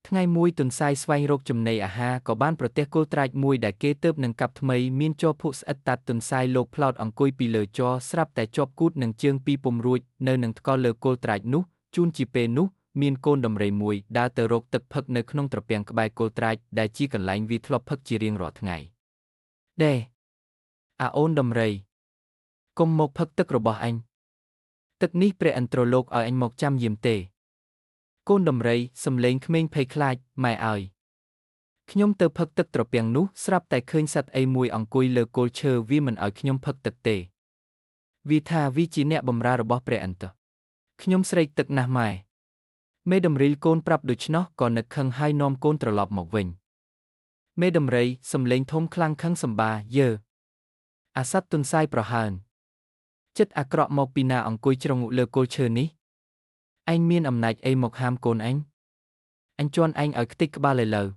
ថ្ងៃមួយទន្សាយស្វែងរកចំណីអាហារក៏បានប្រទះគោលត្រាចមួយដែលគេទើបនឹងកាប់ថ្មីមានជ័រភក់ស្អិតតាត់ទន្សាយលោកផ្លោតអង្គុយពីលើជ័រស្រាប់តែជាប់គូទនឹងជើងពីរពុំរួចនៅនឹងថ្កល់លើគោលត្រាចនោះជួនជាពេលនោះមានកូនដំរីមួយដើរទៅរកទឹកផឹកនៅក្នុងត្រពាំងក្បែរគោលត្រាចដែលជាកន្លែងវាធ្លាប់ផឹកជារៀងរាល់ថ្ងៃដេអាអូនដំរីកុំមកផឹកទឹករបស់អញទឹកនេះព្រះឥន្ទ្រលោកឲ្យអញមកចាំយាមទេកូនដំរីសំឡេងក្មេងភ័យខ្លាចម៉ែអើយខ្ញុំទៅផឹកទឹកត្រពាំងនោះស្រាប់តែឃើញសត្វអីមួយអង្គុយលើគល់ឈើវាមិនឲ្យខ្ញុំផឹកទឹកទេវាថាវាជាអ្នកបម្រើរបស់ព្រះឥន្ទ្រខ្ញុំស្រេកទឹកណាស់ម៉ែមេដំរីកូនប្រាប់ដូច្នោះក៏នឹកខឹងហើយនាំកូនត្រឡប់មកវិញមេដំរីសំឡេងធំខ្លាំងខឹងសម្បាយើអាសត្វទន្សាយប្រហើនចិត្តអាក្រក់មកពីណាអង្គុយជ្រងលើគល់ឈើនេះឯងមានអំណាចអីមកហាមកូនអញជន់ឯងឲ្យខ្ទេចក្បាលឥឡូវ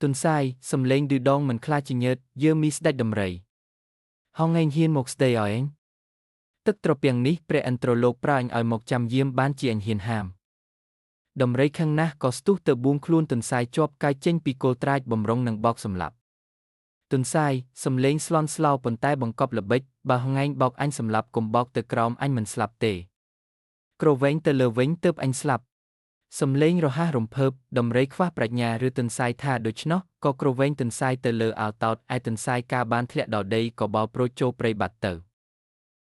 ទន្សាយសំឡេងឌឺដងមិនខ្លាចជាញើតយើមីស្ដេចដំរីហងឯងហ៊ានមកស្ដីឲ្យឯងទឹកត្រពាំងនេះព្រះឥន្ទ្រលោកប្រើអញឲ្យមកចាំយាមបានជាអញហ៊ានហាមដំរីខឹងណាស់ក៏ស្ទុះទៅបួងខ្លួនទន្សាយជាប់កាយចេញពីគល់ត្រាចបំរុងនឹងបោកសម្លាប់ទន្សាយសំឡេងស្លន់ស្លោប៉ុន្តែបង្កប់ល្បិចបើហងៃបោកអញសម្លាប់កុំបោកទៅក្រោមអញមិនស្លាប់ទេក្រវែងទៅលើវិញទើបអញស្លាប់សំឡេងរហ័សរំភើបដំរីខ្វះប្រាជ្ញាឬទន្សាយថាដូច្នោះក៏ក្រវែងទន្សាយទៅលើអាវតោតឯទន្សាយការបានធ្លាក់ដល់ដីក៏បោលប្រូចចូលព្រៃបាត់ទៅ